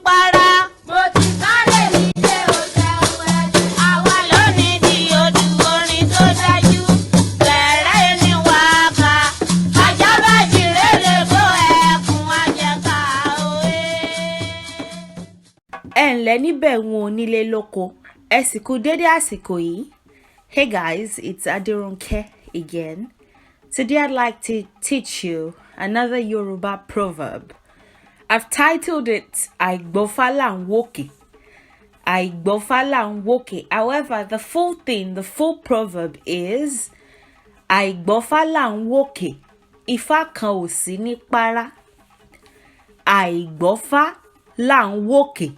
para. Mo ti sáré nílé oṣù ẹ̀wẹ̀dù. Àwa ló ní di odù orin tó dájú. Bẹ̀rẹ̀ ni wà á kà. Ajá bá jìrè lè bó ẹkùn ajẹ́ká òwe. Ẹ ǹlẹ́ níbẹ̀ wọn onílé lóko. Ẹ sì kú dédé àsìkò yìí. Hey guys, it's Adirunke again. Today I'd like to teach you another Yoruba proverb. I've titled it Àìgbọ̀fà là ń wòkè. Àìgbọ̀fà là ń wòkè. However, the full proverb is Àìgbọ̀fà là ń wòkè. Ifá kan ò sí ní para. Àìgbọ̀fà là ń wòkè.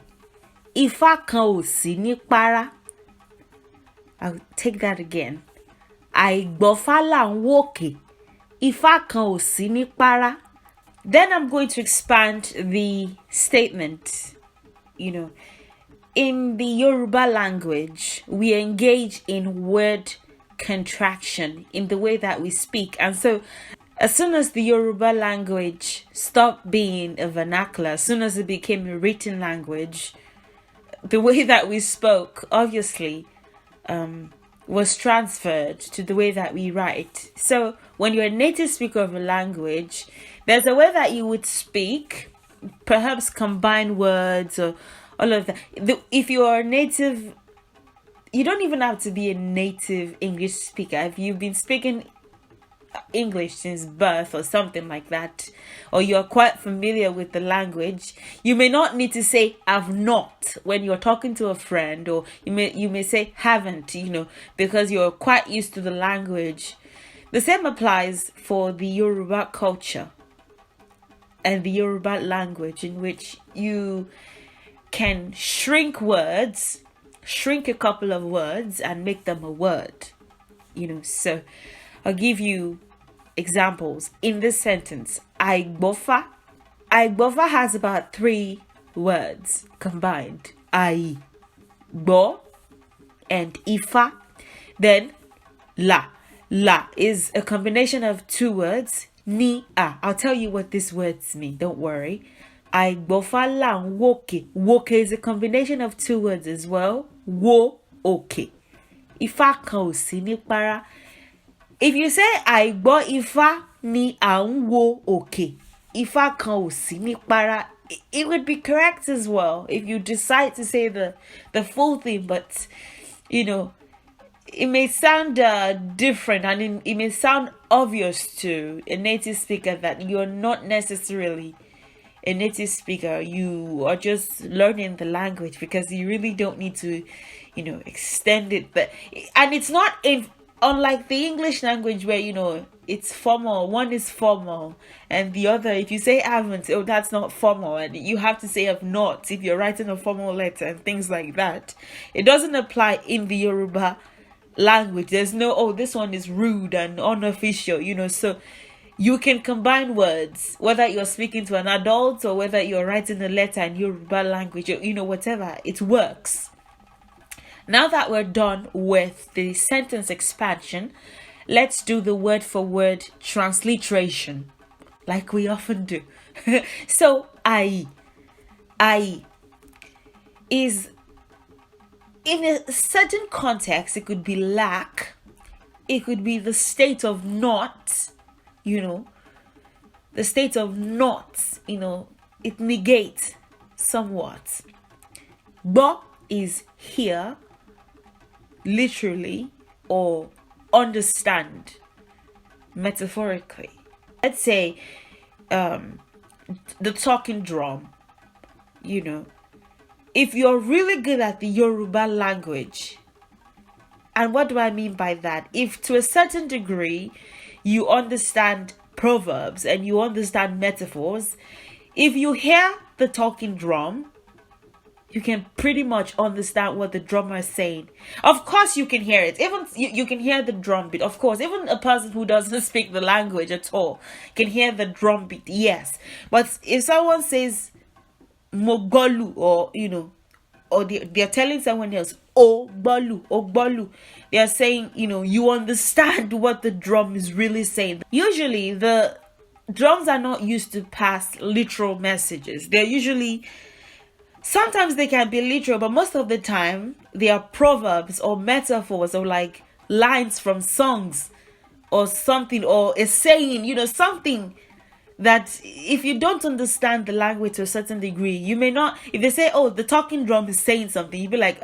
Ifá kan ò sí ní para. I'll take that again. Àìgbọ̀fà là ń wòkè. Ifá kan ò sí ní para. Then I'm going to expand the statement. In the Yoruba language, we engage in word contraction in the way that we speak. And so, as soon as the Yoruba language stopped being a vernacular, as soon as it became a written language, the way that we spoke, obviously, was transferred to the way that we write. So when you're a native speaker of a language, there's a way that you would speak, perhaps combine words or all of that. If you are a native, you don't even have to be a native English speaker. If you've been speaking English since birth or something like that, or you're quite familiar with the language, you may not need to say "I've not" when you're talking to a friend, or you may say "haven't," because you're quite used to the language. The same applies for the Yoruba culture and the Yoruba language, in which you can shrink a couple of words and make them a word. So I'll give you examples in this sentence. Aigbofa. Aigbofa has about 3 words combined. Aigbo and Ifa. Then la. La is a combination of 2 words. Ni a. I'll tell you what these words mean. Don't worry. Àìgbọ̀fà là ń wòkè. Wòkè is a combination of 2 words as well. Wo òkè. Ifá kan ò sí ní para. If you say Àìgbọ̀ Ifá ni à ń wo òkè, Ifá kan ò sí ní para, it would be correct as well if you decide to say the full thing, but it may sound different, and it may sound obvious to a native speaker that you're not necessarily a native speaker. You are just learning the language, because you really don't need to extend it. And it's not unlike the English language, where it's formal. One is formal, and the other, if you say haven't, that's not formal, and you have to say have not if you're writing a formal letter and things like that. It doesn't apply in the Yoruba language. There's no this one is rude and unofficial, so you can combine words, whether you're speaking to an adult or whether you're writing a letter in Yoruba language, whatever, it works. Now that we're done with the sentence expansion, let's do the word for word transliteration, like we often do. So, I is, in a certain context, it could be lack, it could be the state of not, the state of not, it negates somewhat. Bo is here, literally, or understand, metaphorically. Let's say the talking drum. If you're really good at the Yoruba language, and what do I mean by that? If to a certain degree you understand proverbs and you understand metaphors, if you hear the talking drum, you can pretty much understand what the drummer is saying. Of course you can hear it. Even you can hear the drum beat. Of course, even a person who doesn't speak the language at all can hear the drum beat. Yes. But if someone says Mogolu, or they're telling someone else, oh bolu, they are saying, you understand what the drum is really saying. Usually drums are not used to pass literal messages. They're usually Sometimes they can be literal, but most of the time they are proverbs or metaphors or like lines from songs or something, or a saying, something that if you don't understand the language to a certain degree, you may not. If they say, oh, the talking drum is saying something, you'd be like,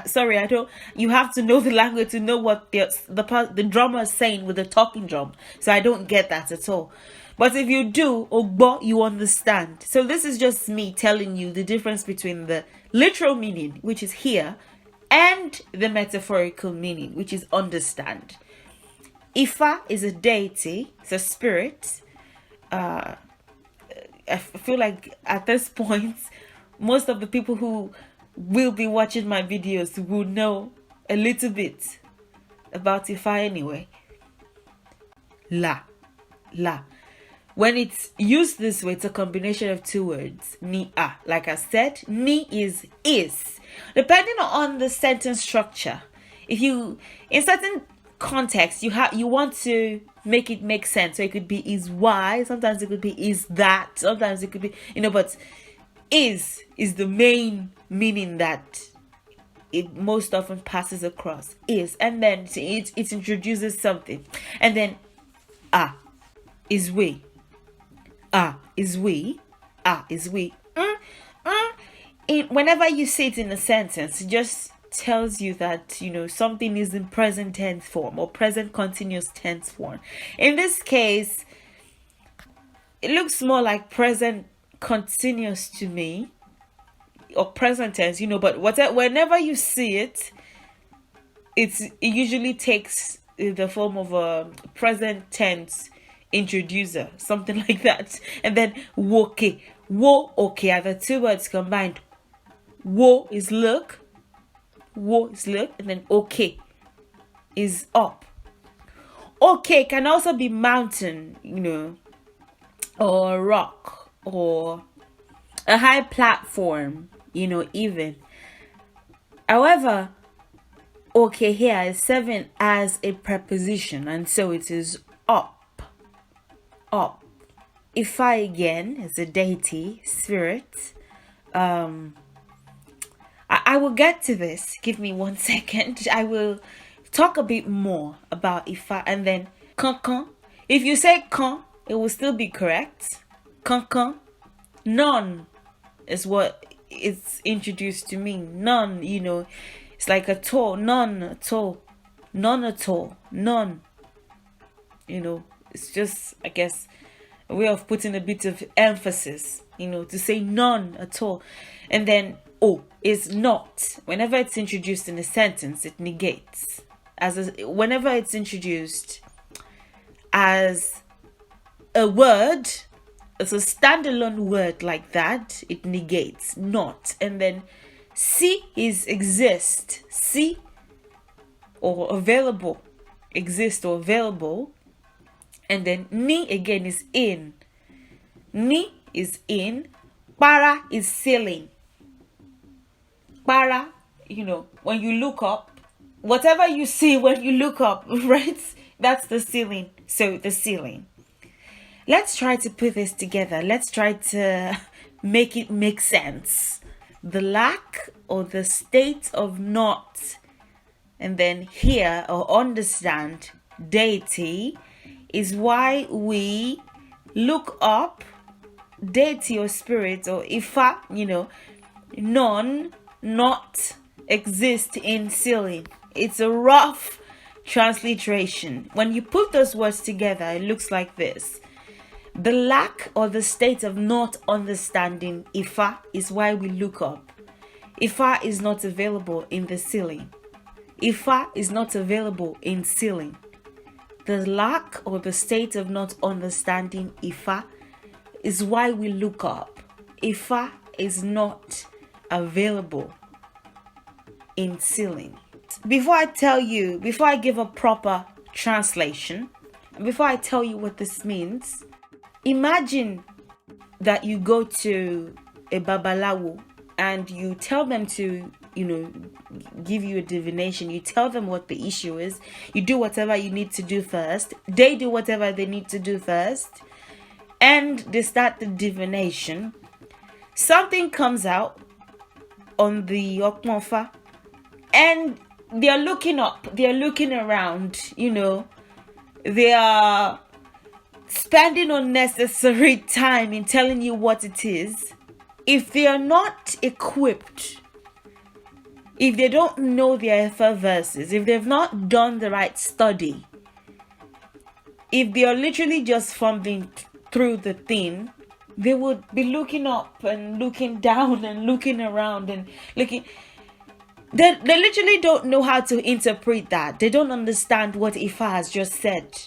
sorry, I don't. You have to know the language to know what the drummer is saying with the talking drum. So I don't get that at all. But if you do, Ogbo, you understand. So this is just me telling you the difference between the literal meaning, which is here, and the metaphorical meaning, which is understand. Ifa is a deity, it's a spirit. I feel like at this point, most of the people who will be watching my videos will know a little bit about Ifa anyway. La. When it's used this way, it's a combination of two words. Ni a. Like I said, ni is. Depending on the sentence structure, if you, in certain context, you want to make it make sense. So it could be is why, sometimes it could be is that, sometimes it could be, but is the main meaning that it most often passes across. Is, and then it introduces something, and then is we. Is we. Whenever you say it in a sentence, it just tells you that something is in present tense form or present continuous tense form. In this case, it looks more like present continuous to me, or present tense, but whenever you see it, it usually takes the form of a present tense introducer, something like that. And then Wòkè, okay are the two words combined. Wo is look, and then okay is up. Okay can also be mountain, or rock, or a high platform, even. However, okay here is serving as a preposition, and so it is up. Ifa again is a deity, spirit. I will get to this. Give me 1 second. I will talk a bit more about Ifa, and then kankan. If you say kan, it will still be correct. Kankan. None is what it's introduced to mean. None, it's like a toe. None at all. None at all. None. It's just, I guess, a way of putting a bit of emphasis, to say none at all. And then is not. Whenever it's introduced in a sentence, it negates. Whenever it's introduced as a word, it's a standalone word like that, it negates not. And then si is exist. Si or available. Exist or available. And then ni again is in. Ni is in. Para is ceiling. Para, when you look up, whatever you see when you look up, right? That's the ceiling. So the ceiling. Let's try to put this together. Let's try to make it make sense. The lack or the state of not, and then hear or understand, deity, is why we look up deity or spirit or Ifa, none, not exist in ceiling. It's a rough transliteration. When you put those words together, it looks like this. The lack or the state of not understanding Ifa is why we look up. Ifa is not available in the ceiling. Ifa is not available in ceiling. The lack or the state of not understanding Ifa is why we look up. Ifa is not available in ceiling. Before I give a proper translation, before I tell you what this means, imagine that you go to a babalawo and you tell them to, give you a divination. You tell them what the issue is. You do whatever you need to do first. They do whatever they need to do first. And they start the divination. something comes out on the Okmofa, and they're looking up, they're looking around, they are spending unnecessary time in telling you what it is. If they are not equipped, if they don't know their effervescence, if they've not done the right study, if they are literally just fumbling through the thing, they would be looking up and looking down and looking around and looking. They literally don't know how to interpret that. They don't understand what Ifa has just said.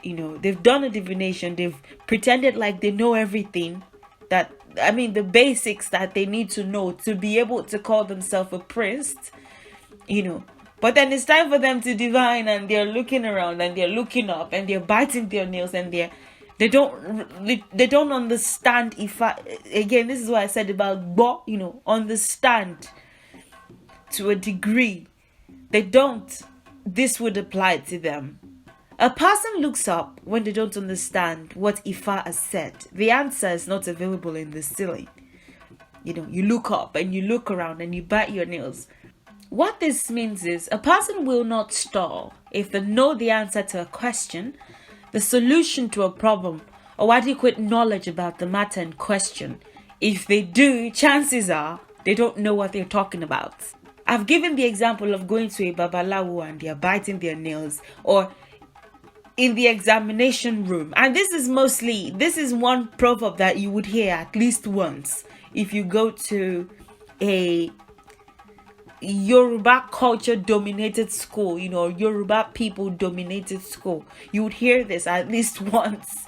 They've done a divination. They've pretended like they know everything. The basics that they need to know to be able to call themselves a priest. But then it's time for them to divine, and they're looking around and they're looking up and they're biting their nails and they don't understand Ifa. Again, this is what I said about Àìgbọ, understand to a degree. They don't. This would apply to them. A person looks up when they don't understand what Ifa has said. The answer is not available in the ceiling. You look up and you look around and you bite your nails. What this means is a person will not stall if they know the answer to a question, the solution to a problem, or adequate knowledge about the matter in question. If they do, chances are they don't know what they're talking about. I've given the example of going to a babalawo and they're biting their nails, or in the examination room. And this is one proverb that you would hear at least once if you go to a Yoruba culture dominated school, Yoruba people dominated school. You would hear this at least once.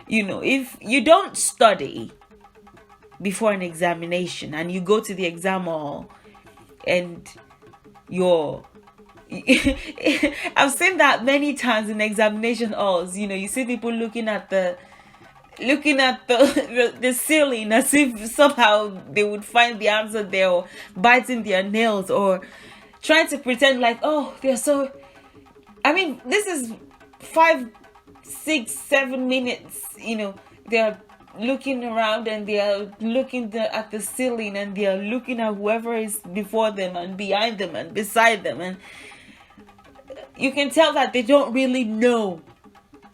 If you don't study before an examination and you go to the exam hall and I've seen that many times in examination halls. You see people looking at the ceiling as if somehow they would find the answer there, or biting their nails, or trying to pretend like, oh, they're so. This is 5, 6, 7 minutes. They're looking around and they are looking at the ceiling, and they are looking at whoever is before them and behind them and beside them, and you can tell that they don't really know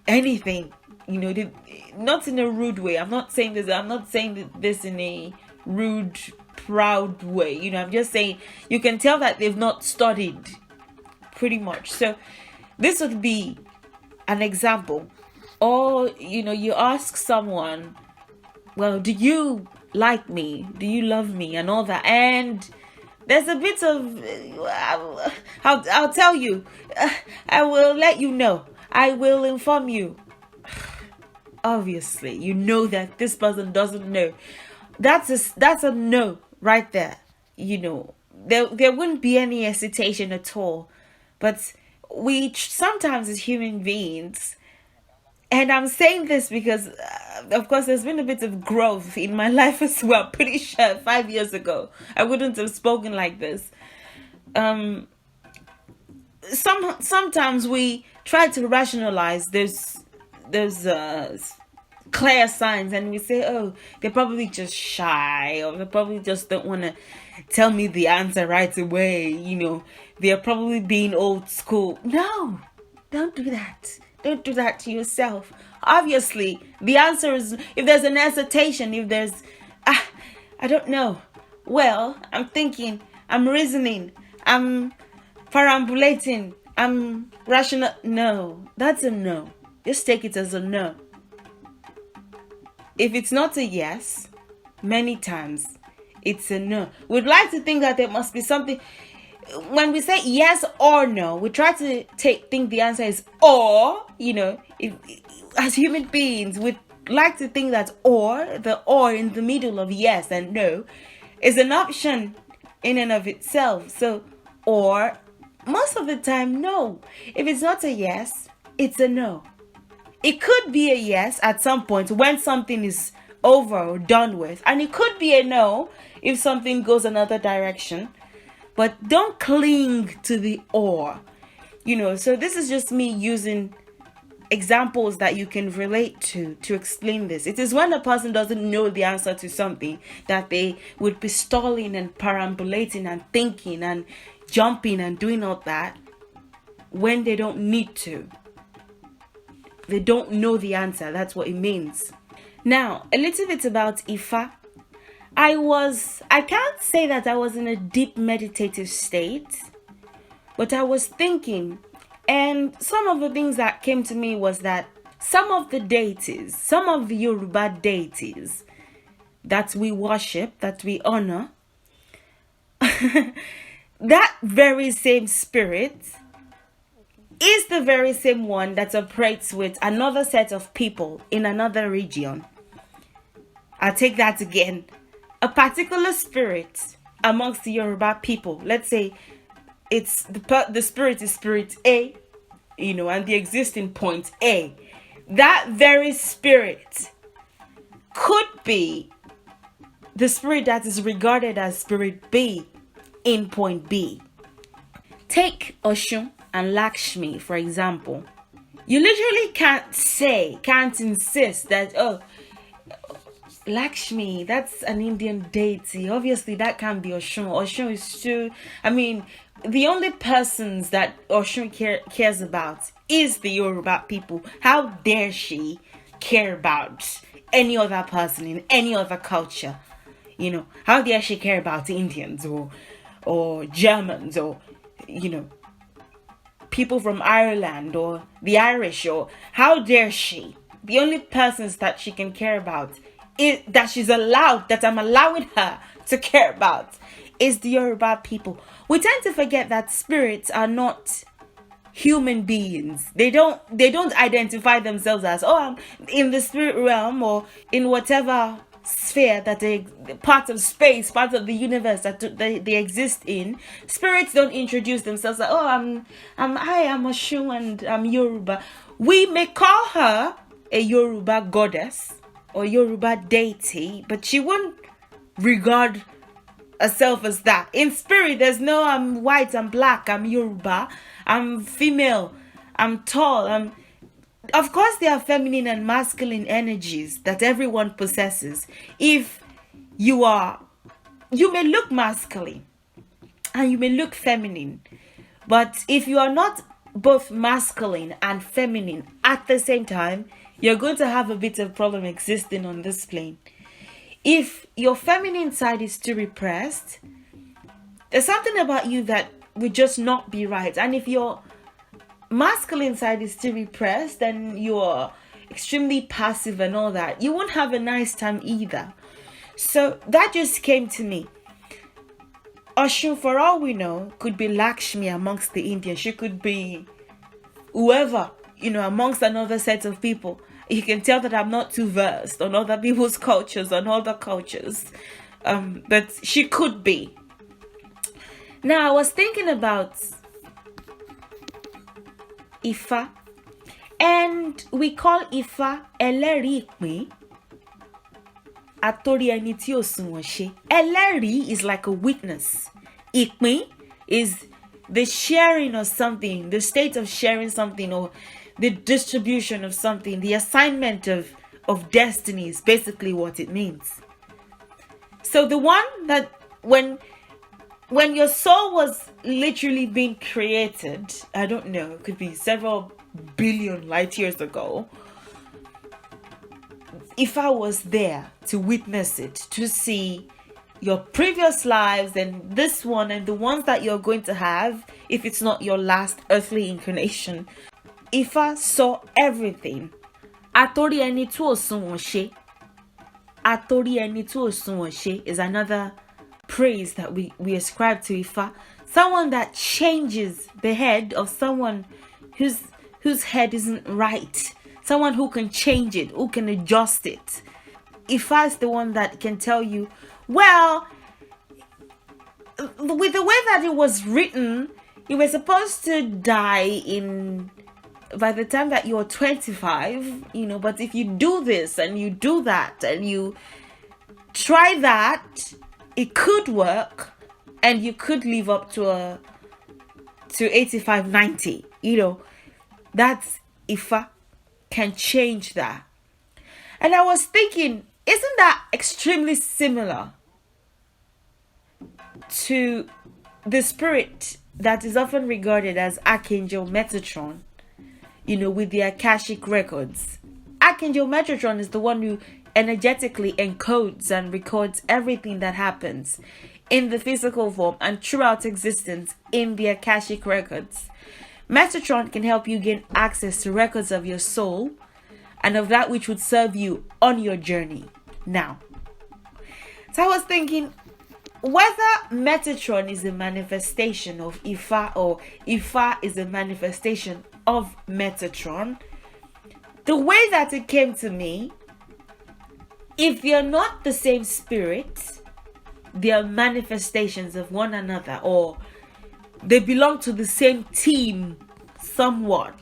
anything. Not in a rude way. I'm not saying this in a rude, proud way. I'm just saying you can tell that they've not studied, pretty much. So this would be an example. Or you ask someone, well, do you like me? Do you love me? And all that. And there's a bit of, I'll tell you, I will let you know. I will inform you. Obviously, you know that this person doesn't know. That's a no right there. There wouldn't be any hesitation at all. But we sometimes as human beings, and I'm saying this because, of course, there's been a bit of growth in my life as well. Pretty sure 5 years ago, I wouldn't have spoken like this. Sometimes we try to rationalize those clear signs, and we say, oh, they're probably just shy, or they probably just don't want to tell me the answer right away. They're probably being old school. No, don't do that. Don't do that to yourself. Obviously, the answer is, if there's an hesitation, if there's, I don't know. Well, I'm thinking, I'm reasoning, I'm perambulating, I'm rational. No, that's a no. Just take it as a no. If it's not a yes, many times it's a no. We'd like to think that there must be something. When we say yes or no, we try to think the answer is or. As human beings, we like to think that the or in the middle of yes and no is an option in and of itself. So, or, most of the time, no. If it's not a yes, it's a no. It could be a yes at some point when something is over or done with. And it could be a no if something goes another direction. But don't cling to the or. So this is just me using examples that you can relate to explain this. It is when a person doesn't know the answer to something that they would be stalling and perambulating and thinking and jumping and doing all that when they don't need to. They don't know the answer. That's what it means. Now, a little bit about Ifa. I can't say that I was in a deep meditative state, but I was thinking, and some of the things that came to me was that some of the deities, some of the Yoruba deities that we worship, that we honor, that very same spirit is the very same one that operates with another set of people in another region. I'll take that again. A particular spirit amongst the Yoruba people, let's say it's the spirit is spirit A, and the existing point A. That very spirit could be the spirit that is regarded as spirit B in point B. Take Oshun and Lakshmi, for example. You literally can't insist that, oh, Lakshmi, that's an Indian deity. Obviously, that can't be Oshun. Oshun is too... the only persons that Oshun cares about is the Yoruba people. How dare she care about any other person in any other culture? How dare she care about Indians or Germans or, people from Ireland or the Irish, or how dare she? The only persons that she can care about that I'm allowing her to care about is the Yoruba people. We tend to forget that spirits are not human beings. They don't identify themselves as, oh, I'm in the spirit realm or in whatever sphere that part of space, part of the universe that they exist in. Spirits don't introduce themselves like, oh, I'm Oshun and I'm Yoruba. We may call her a Yoruba goddess or Yoruba deity, but she wouldn't regard herself as that. In spirit, there's no I'm white, I'm black, I'm Yoruba, I'm female, I'm tall, Of course, there are feminine and masculine energies that everyone possesses. If you may look masculine and you may look feminine, but if you are not both masculine and feminine at the same time, you're going to have a bit of problem existing on this plane. If your feminine side is too repressed, there's something about you that would just not be right. And if your masculine side is too repressed, then you're extremely passive and all that, you won't have a nice time either. So that just came to me. Oshun, for all we know, could be Lakshmi amongst the Indians. She could be whoever, amongst another set of people. You can tell that I'm not too versed on other people's cultures, on other cultures. But she could be. Now, I was thinking about Ifa, and we call Ifa Ẹlẹ́rìí Ìpín, Àtórí ẹni tí ò sunwọ̀n ṣe. Ẹlẹ́rìí is like a witness. Ìpín is the sharing of something, the state of sharing something, or the distribution of something, the assignment of destiny is basically what it means. So the one that when your soul was literally being created, I don't know, it could be several billion light years ago, if I was there to witness it, to see your previous lives and this one and the ones that you're going to have, if it's not your last earthly incarnation, if I saw everything. Àtórí ẹni tí ò sunwọ̀n ṣe. Àtórí ẹni tí ò sunwọ̀n ṣe is another praise that we ascribe to Ifa. Someone that changes the head of someone whose head isn't right. Someone who can change it, who can adjust it. Ifa is the one that can tell you, well, with the way that it was written, you were supposed to die by the time that you're 25, but if you do this and you do that and you try that, it could work and you could live up to 85, 90, that's Ifa. can change that. And I was thinking, isn't that extremely similar to the spirit that is often regarded as Archangel Metatron, with the Akashic records? Archangel Metatron is the one who energetically encodes and records everything that happens in the physical form and throughout existence in the Akashic records. Metatron can help you gain access to records of your soul and of that which would serve you on your journey. Now, so I was thinking, whether Metatron is a manifestation of Ifa or Ifa is a manifestation of Metatron, the way that it came to me, if they are not the same spirit, they are manifestations of one another, or they belong to the same team somewhat.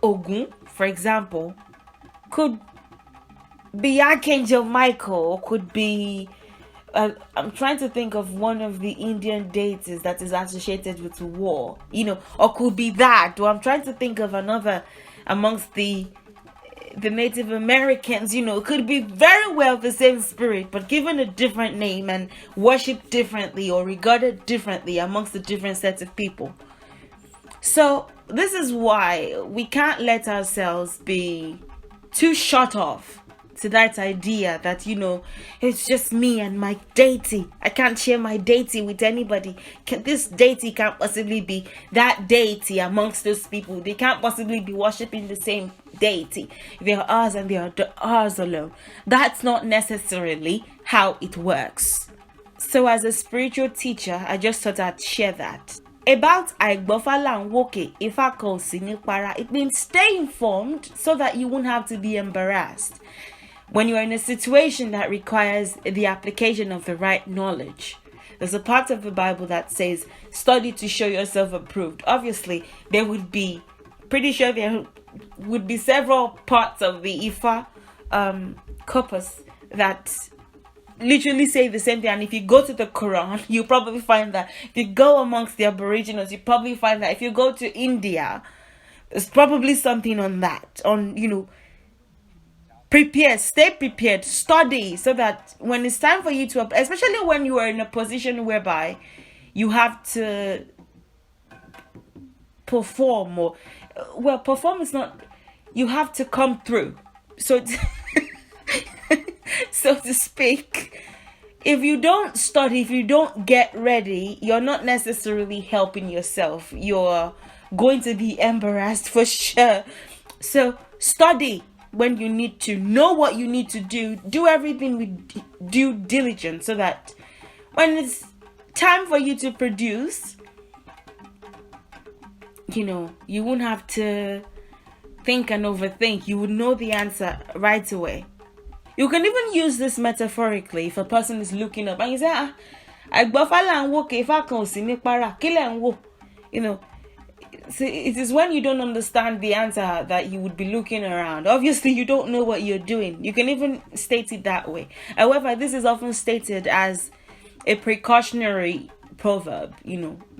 Ogun, for example, could be Archangel Michael, or could be I'm trying to think of one of the Indian deities that is associated with war, or could be that, or I'm trying to think of another amongst the Native Americans, could be very well the same spirit, but given a different name and worshipped differently or regarded differently amongst the different sets of people. So this is why we can't let ourselves be too shut off to that idea that, it's just me and my deity. I can't share my deity with anybody. This deity can't possibly be that deity amongst those people. They can't possibly be worshipping the same deity. They are ours and they are ours alone. That's not necessarily how it works. So as a spiritual teacher, I just thought I'd share that. About Aigbofa and Wòkè, it means stay informed so that you won't have to be embarrassed when you are in a situation that requires the application of the right knowledge. There's a part of the Bible that says, study to show yourself approved. Obviously, there would be several parts of the Ifa corpus that literally say the same thing. And if you go to the Quran, you probably find that. If you go amongst the Aboriginals, you probably find that. If you go to India, there's probably something on that. Prepare, stay prepared, study, so that when it's time for you to, especially when you are in a position whereby you have to perform, perform is not, you have to come through, so so to speak. If you don't study, if you don't get ready, you're not necessarily helping yourself. You're going to be embarrassed for sure. So study when you need to, know what you need to do everything with due diligence, so that when it's time for you to produce, you won't have to think and overthink. You would know the answer right away. You can even use this metaphorically. If a person is looking up and you say, Àìgbọ and Wòkè, if I can see me para, kill and wo, See, it is when you don't understand the answer that you would be looking around. Obviously, you don't know what you're doing. You can even state it that way. However, this is often stated as a precautionary proverb.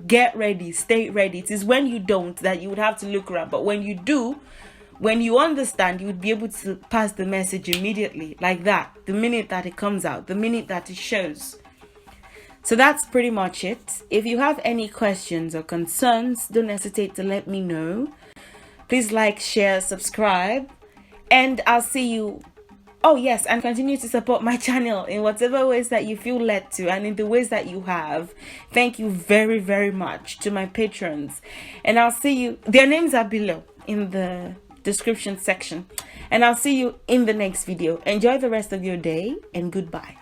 Get ready, stay ready. It is when you don't that you would have to look around. But when you do, when you understand, you would be able to pass the message immediately, like that. The minute that it comes out, the minute that it shows. So that's pretty much it. If you have any questions or concerns, don't hesitate to let me know. Please like, share, subscribe, and I'll see you. Oh yes, and continue to support my channel in whatever ways that you feel led to, and in the ways that you have. Thank you very, very much to my patrons. And I'll see you. Their names are below in the description section. And I'll see you in the next video. Enjoy the rest of your day, and goodbye.